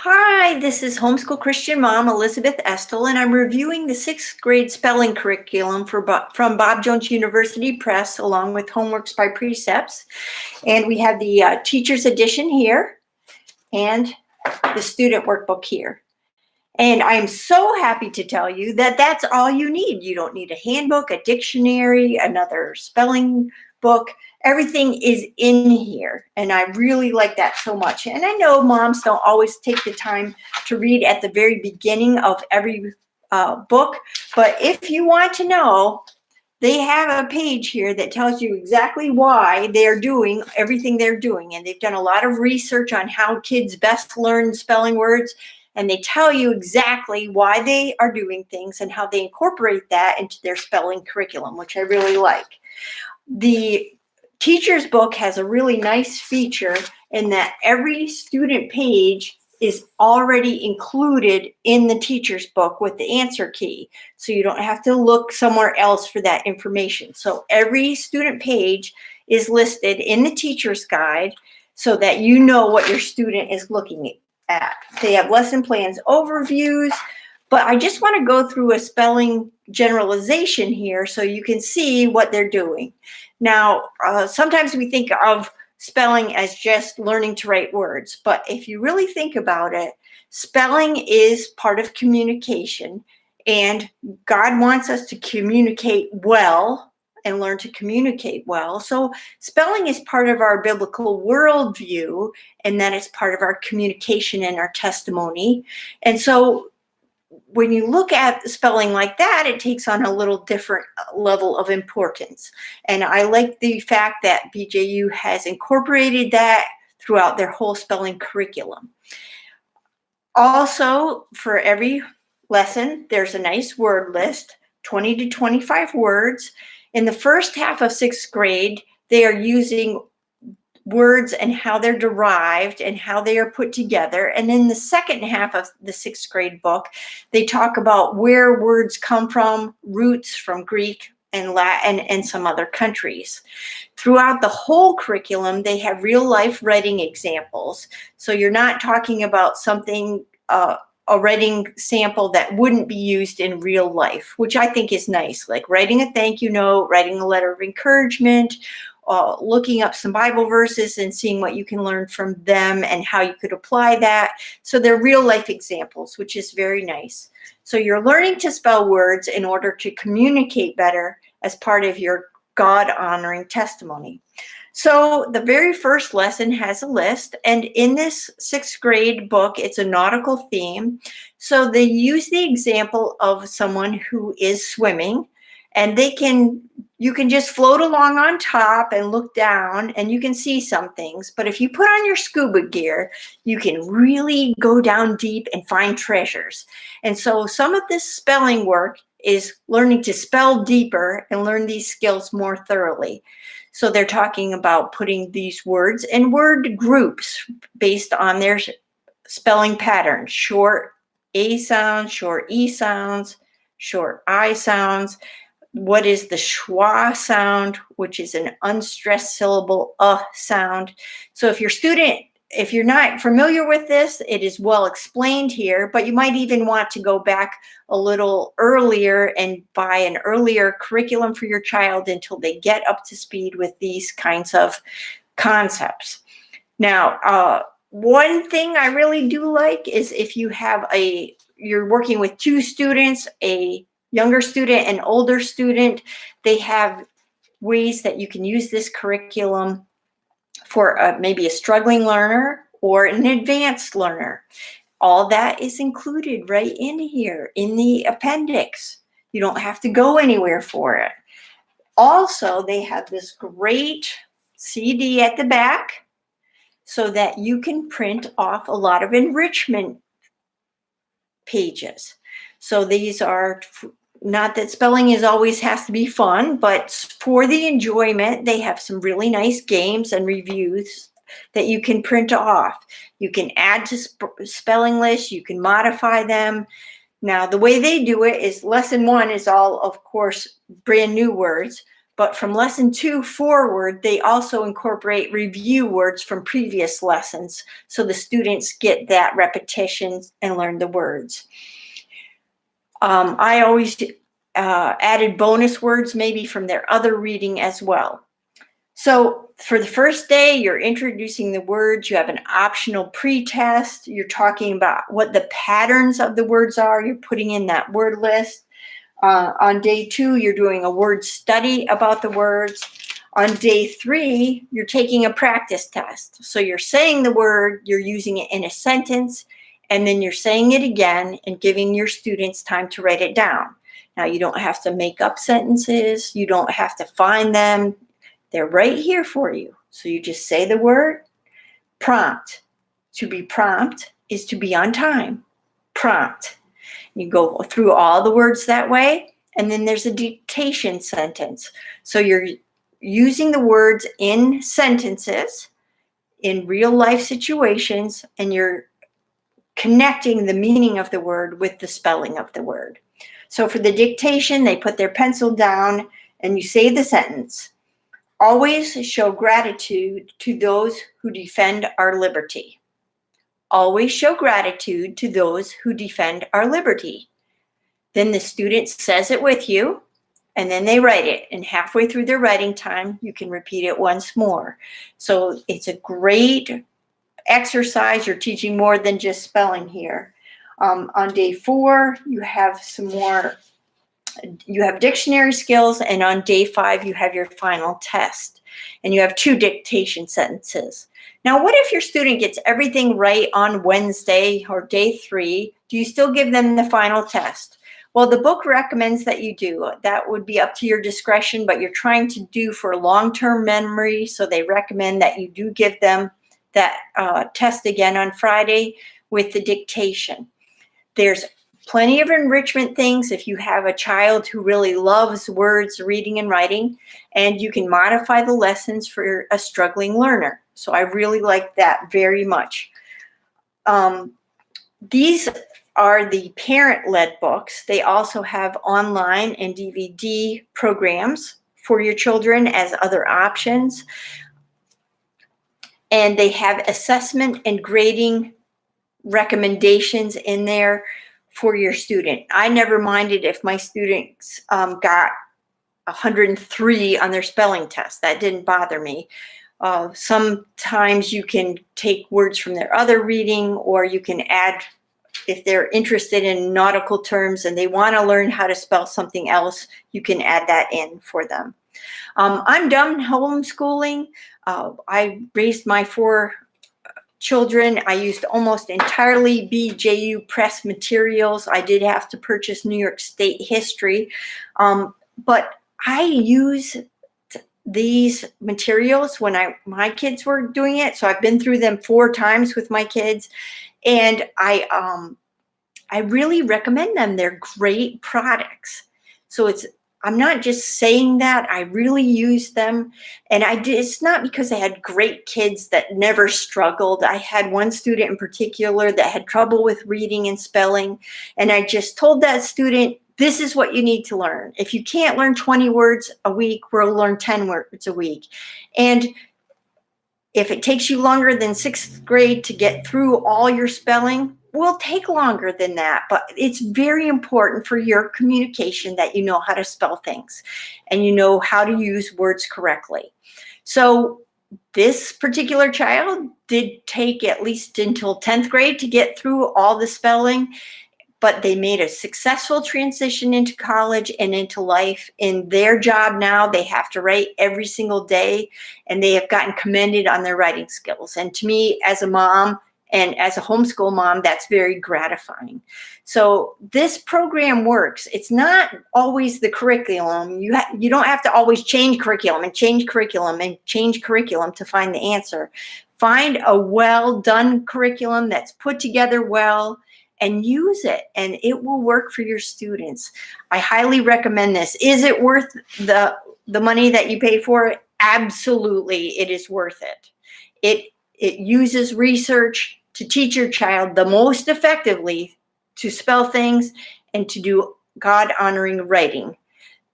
Hi, this is Homeschool Christian Mom Elizabeth Estelle, and I'm reviewing the 6th grade spelling curriculum from Bob Jones University Press, along with Homeworks by Precepts. And we have the teacher's edition here and the student workbook here. And I'm so happy to tell you that that's all you need. You don't need a handbook, a dictionary, another spelling book. Everything is in here. And I really like that so much. And I know moms don't always take the time to read at the very beginning of every book. But if you want to know, they have a page here that tells you exactly why they're doing everything they're doing. And they've done a lot of research on how kids best learn spelling words. And they tell you exactly why they are doing things and how they incorporate that into their spelling curriculum, which I really like. The teacher's book has a really nice feature in that every student page is already included in the teacher's book with the answer key. So you don't have to look somewhere else for that information. So every student page is listed in the teacher's guide so that you know what your student is looking at. They have lesson plans overviews, but I just want to go through a spelling generalization here so you can see what they're doing. Now, sometimes we think of spelling as just learning to write words, but if you really think about it, spelling is part of communication, and God wants us to communicate well and learn to communicate well. So spelling is part of our biblical worldview, and that is part of our communication and our testimony. And so when you look at spelling like that, it takes on a little different level of importance. And I like the fact that BJU has incorporated that throughout their whole spelling curriculum. Also, for every lesson, there's a nice word list, 20 to 25 words. In the first half of 6th grade, they are using words and how they're derived and how they are put together. And in the second half of the 6th grade book, they talk about where words come from, roots from Greek and Latin and some other countries. Throughout the whole curriculum, they have real life writing examples. So you're not talking about something, a writing sample that wouldn't be used in real life, which I think is nice, like writing a thank you note, writing a letter of encouragement, looking up some Bible verses and seeing what you can learn from them and how you could apply that. So they're real life examples, which is very nice. So you're learning to spell words in order to communicate better as part of your God-honoring testimony. So the very first lesson has a list, and in this 6th grade book, it's a nautical theme. So they use the example of someone who is swimming, and you can just float along on top and look down and you can see some things. But if you put on your scuba gear, you can really go down deep and find treasures. And so some of this spelling work is learning to spell deeper and learn these skills more thoroughly. So they're talking about putting these words in word groups based on their spelling patterns: short A sounds, short E sounds, short I sounds. What is the schwa sound, which is an unstressed syllable sound. So if you're not familiar with this, it is well explained here, but you might even want to go back a little earlier and buy an earlier curriculum for your child until they get up to speed with these kinds of concepts. Now, one thing I really do like is if you're working with 2 students, a younger student and older student, they have ways that you can use this curriculum for maybe a struggling learner or an advanced learner. All that is included right in here in the appendix. You don't have to go anywhere for it. Also, they have this great CD at the back so that you can print off a lot of enrichment pages. So these are not that spelling always has to be fun, but for the enjoyment, they have some really nice games and reviews that you can print off. You can add to spelling lists, you can modify them. Now, the way they do it is lesson 1 is all, of course, brand new words, But from lesson 2 forward, they also incorporate review words from previous lessons, so the students get that repetition and learn the words. I always added bonus words maybe from their other reading as well. So for the first day, you're introducing the words. You have an optional pre-test. You're talking about what the patterns of the words are. You're putting in that word list. On day 2, you're doing a word study about the words. On day 3, you're taking a practice test. So you're saying the word, you're using it in a sentence, and then you're saying it again and giving your students time to write it down. Now, you don't have to make up sentences. You don't have to find them. They're right here for you. So you just say the word. Prompt. To be prompt is to be on time. Prompt. You go through all the words that way, and then there's a dictation sentence. So you're using the words in sentences, in real life situations, and you're connecting the meaning of the word with the spelling of the word. So for the dictation, they put their pencil down and you say the sentence. Always show gratitude to those who defend our liberty. Always show gratitude to those who defend our liberty. Then the student says it with you, and then they write it. And halfway through their writing time, you can repeat it once more. So it's a great exercise. You're teaching more than just spelling here. On day 4, you have some more, you have dictionary skills, and on day 5, you have your final test. And you have 2 dictation sentences. Now, what if your student gets everything right on Wednesday or day 3? Do you still give them the final test? Well, the book recommends that you do. That would be up to your discretion, but you're trying to do for long-term memory, so they recommend that you do give them that test again on Friday with the dictation. There's plenty of enrichment things if you have a child who really loves words, reading, and writing, and you can modify the lessons for a struggling learner. So I really like that very much. These are the parent-led books. They also have online and DVD programs for your children as other options. And they have assessment and grading recommendations in there for your student. I never minded if my students got 103 on their spelling test. That didn't bother me. Sometimes you can take words from their other reading, or you can add, if they're interested in nautical terms and they want to learn how to spell something else, you can add that in for them. I'm done homeschooling. I raised my 4 children. I used almost entirely BJU press materials. I did have to purchase New York State history, but I use these materials when my kids were doing it. So I've been through them 4 times with my kids, and I really recommend them. They're great products. So I'm not just saying that, I really use them. And it's not because I had great kids that never struggled. I had one student in particular that had trouble with reading and spelling. And I just told that student, this is what you need to learn. If you can't learn 20 words a week, we'll learn 10 words a week. And if it takes you longer than 6th grade to get through all your spelling, will take longer than that, but it's very important for your communication that you know how to spell things and you know how to use words correctly. So this particular child did take at least until 10th grade to get through all the spelling, but they made a successful transition into college and into life. In their job now, they have to write every single day, and they have gotten commended on their writing skills. And to me, as a mom, and as a homeschool mom, that's very gratifying. So this program works. It's not always the curriculum. You don't have to always change curriculum and change curriculum and change curriculum to find the answer. Find a well-done curriculum that's put together well and use it, and it will work for your students. I highly recommend this. Is it worth the money that you pay for it? Absolutely, it is worth it. It uses research to teach your child the most effectively to spell things and to do God-honoring writing.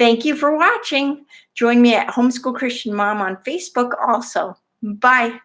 Thank you for watching. Join me at Homeschool Christian Mom on Facebook also. Bye.